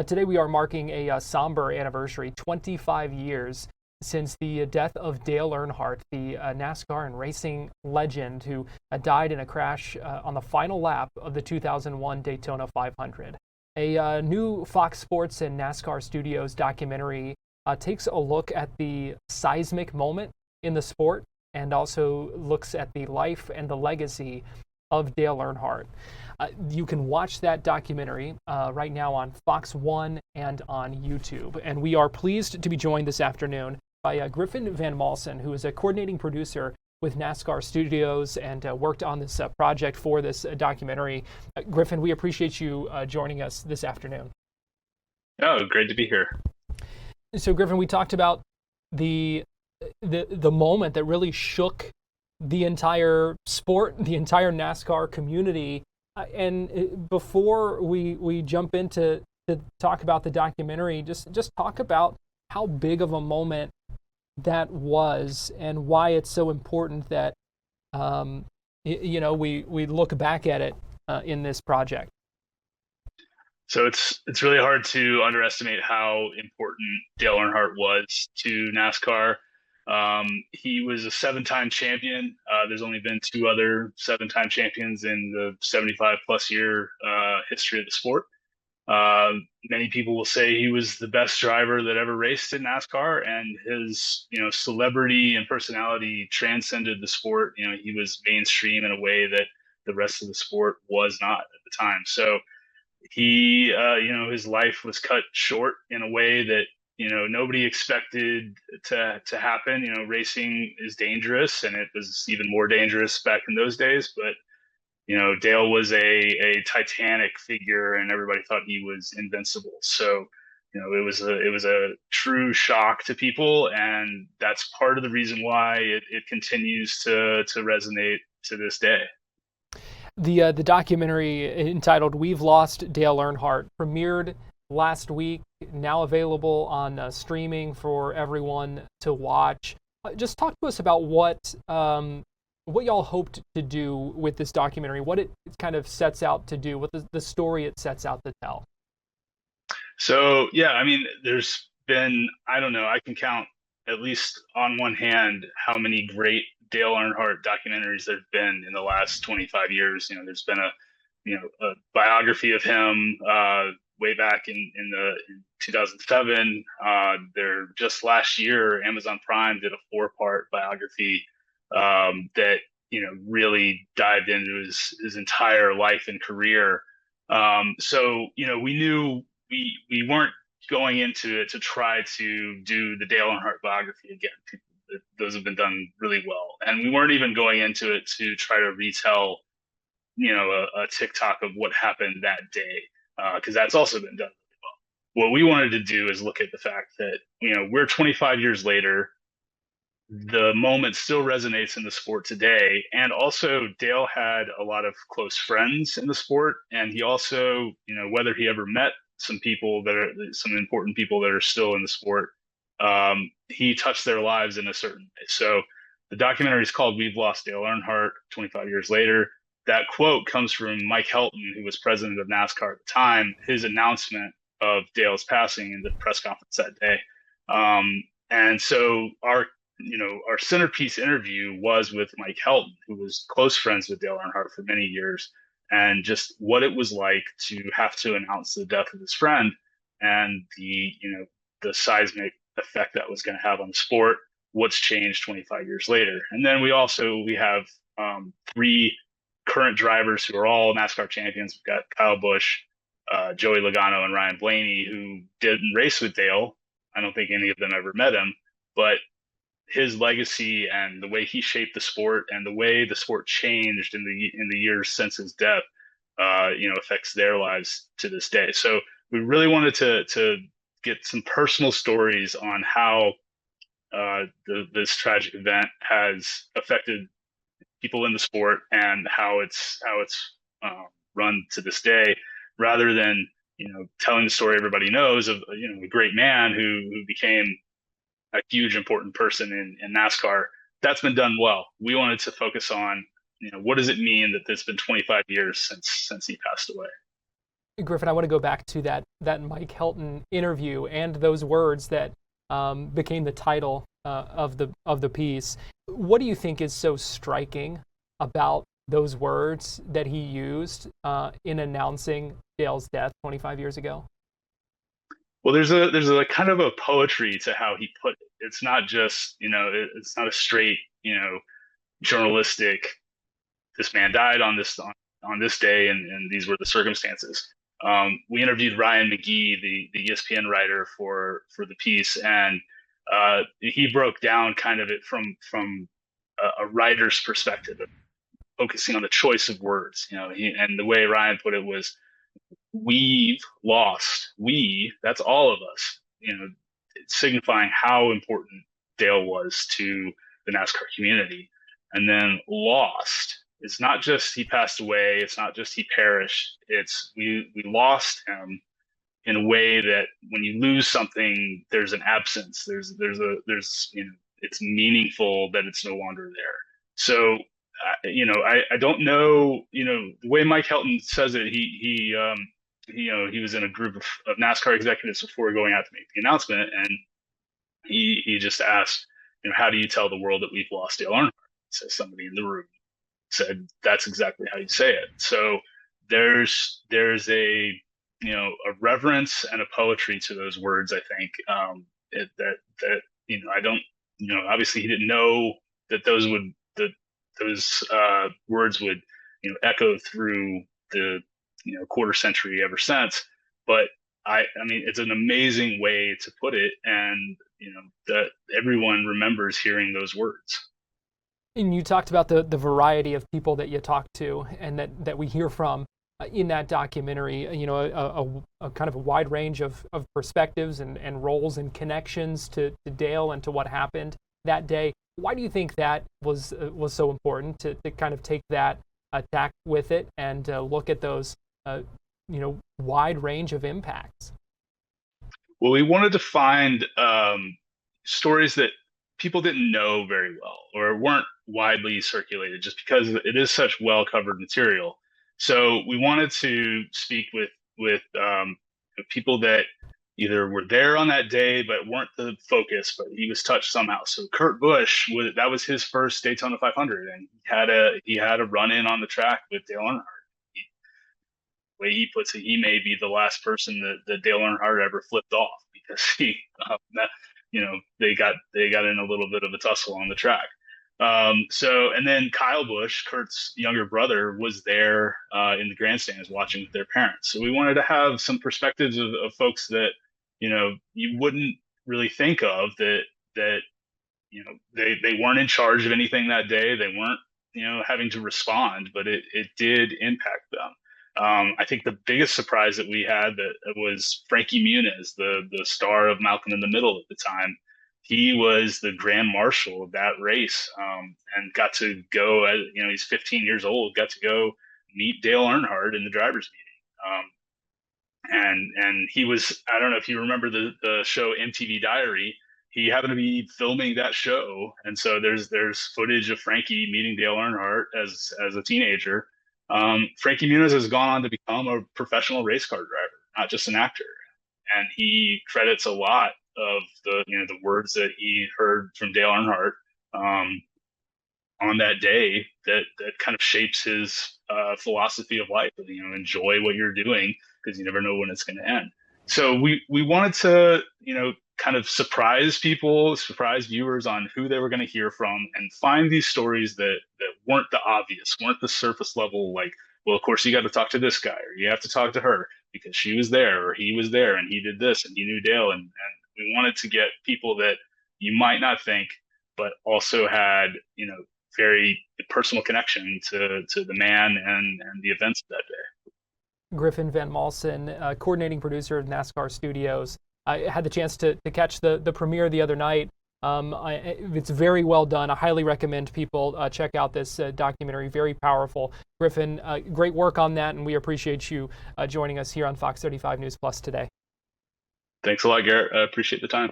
Today we are marking a somber anniversary, 25 years since the death of Dale Earnhardt, the NASCAR and racing legend who died in a crash on the final lap of the 2001 Daytona 500. A new Fox Sports and NASCAR Studios documentary takes a look at the seismic moment in the sport and also looks at the life and the legacy of Dale Earnhardt. You can watch that documentary right now on Fox One and on YouTube. And we are pleased to be joined this afternoon by Griffin Van Malssen, who is a coordinating producer with NASCAR Studios and worked on this project for this documentary. Griffin, we appreciate you joining us this afternoon. Oh, great to be here. So, Griffin, we talked about the moment that really shook the entire sport, the entire NASCAR community. And before we jump into to talk about the documentary, just talk about how big of a moment that was and why it's so important that we look back at it in this project. So it's really hard to underestimate how important Dale Earnhardt was to NASCAR. He was a seven-time champion. There's only been two other seven-time champions in the 75 plus year history of the sport. Many people will say he was the best driver that ever raced in NASCAR, and his, celebrity and personality transcended the sport. He was mainstream in a way that the rest of the sport was not at the time. So he, his life was cut short in a way that nobody expected to happen. Racing is dangerous, and it was even more dangerous back in those days. But Dale was a titanic figure, and everybody thought he was invincible. So it was a true shock to people, and that's part of the reason why it continues to resonate to this day. The documentary entitled "We've Lost Dale Earnhardt" premiered last week, now available on streaming for everyone to watch. Just talk to us about what y'all hoped to do with this documentary, what it kind of sets out to do, what the story it sets out to tell. So, yeah, I mean, there's been, I don't know, I can count at least on one hand how many great Dale Earnhardt documentaries there have been in the last 25 years. There's been a biography of him way back in 2007. There just last year, Amazon Prime did a 4-part biography that really dived into his entire life and career. So we knew we weren't going into it to try to do the Dale Earnhardt biography again. Those have been done really well, and we weren't even going into it to try to retell a TikTok of what happened that day, because that's also been done really well. What we wanted to do is look at the fact that we're 25 years later. The moment still resonates in the sport today. And also Dale had a lot of close friends in the sport. And he also, whether he ever met some important people that are still in the sport, he touched their lives in a certain way. So the documentary is called "We've Lost Dale Earnhardt," 25 years later. That quote comes from Mike Helton, who was president of NASCAR at the time, his announcement of Dale's passing in the press conference that day. And so our centerpiece interview was with Mike Helton, who was close friends with Dale Earnhardt for many years, and just what it was like to have to announce the death of his friend and the seismic effect that was going to have on the sport, what's changed 25 years later. And then we have 3 current drivers who are all NASCAR champions. We've got Kyle Busch, Joey Logano, and Ryan Blaney, who didn't race with Dale. I don't think any of them ever met him, but his legacy and the way he shaped the sport and the way the sport changed in the years since his death, affects their lives to this day. So we really wanted to get some personal stories on how this tragic event has affected people in the sport and how it's run to this day, rather than telling the story everybody knows of a great man who became a huge important person in NASCAR. That's been done well. We wanted to focus on what does it mean that it's been 25 years since he passed away. Griffin, I want to go back to that Mike Helton interview and those words that became the title of the piece. What do you think is so striking about those words that he used in announcing Dale's death 25 years ago? Well, there's a kind of a poetry to how he put it. It's not just, it's not a straight, journalistic, this man died on this day and these were the circumstances. We interviewed Ryan McGee, the ESPN writer for the piece, and he broke down kind of it from a writer's perspective, focusing on the choice of words. And the way Ryan put it was, "We've lost." That's all of us. Signifying how important Dale was to the NASCAR community. And then lost. It's not just he passed away. It's not just he perished. It's we lost him in a way that when you lose something, there's an absence. There's it's meaningful that it's no longer there. So I don't know, the way Mike Helton says it, he was in a group of NASCAR executives before going out to make the announcement, and he just asked, how do you tell the world that we've lost Dale Earnhardt? So somebody in the room said, that's exactly how you say it. So there's a reverence and a poetry to those words. I think I don't, obviously he didn't know that those words would echo through the quarter century ever since. But I mean, it's an amazing way to put it, and that everyone remembers hearing those words. And you talked about the variety of people that you talked to and that we hear from in that documentary, a kind of a wide range of perspectives and roles and connections to Dale and to what happened that day. Why do you think that was so important to kind of take that tack with it and look at those, wide range of impacts? Well, we wanted to find stories that people didn't know very well or weren't widely circulated, just because it is such well-covered material. So we wanted to speak with people that either were there on that day but weren't the focus, but he was touched somehow. So Kurt Busch, that was his first Daytona 500, and he had a run-in on the track with Dale Earnhardt. The way he puts it, he may be the last person that Dale Earnhardt ever flipped off, because they got in a little bit of a tussle on the track. And then Kyle Busch, Kurt's younger brother, was there in the grandstands watching with their parents. So we wanted to have some perspectives of folks that you wouldn't really think of, that they weren't in charge of anything that day. They weren't having to respond, but it did impact them. I think the biggest surprise that we had that was Frankie Muniz, the star of Malcolm in the Middle at the time. He was the grand marshal of that race, and got to go, he's 15 years old, got to go meet Dale Earnhardt in the driver's meeting. And he was, I don't know if you remember the show MTV Diary, he happened to be filming that show. And so there's footage of Frankie meeting Dale Earnhardt as a teenager. Frankie Muniz has gone on to become a professional race car driver, not just an actor. And he credits a lot of the words that he heard from Dale Earnhardt on that day that kind of shapes his philosophy of life. Enjoy what you're doing, because you never know when it's going to end. So we wanted to kind of surprise viewers on who they were going to hear from, and find these stories that weren't the obvious, weren't the surface level, like, well, of course you got to talk to this guy, or you have to talk to her because she was there, or he was there and he did this and he knew Dale. And we wanted to get people that you might not think, but also had, very personal connection to the man and the events of that day. Griffin Van Malssen, coordinating producer of NASCAR Studios. I had the chance to catch the premiere the other night. It's very well done. I highly recommend people check out this documentary. Very powerful. Griffin, great work on that, and we appreciate you joining us here on Fox 35 News Plus today. Thanks a lot, Garrett. I appreciate the time.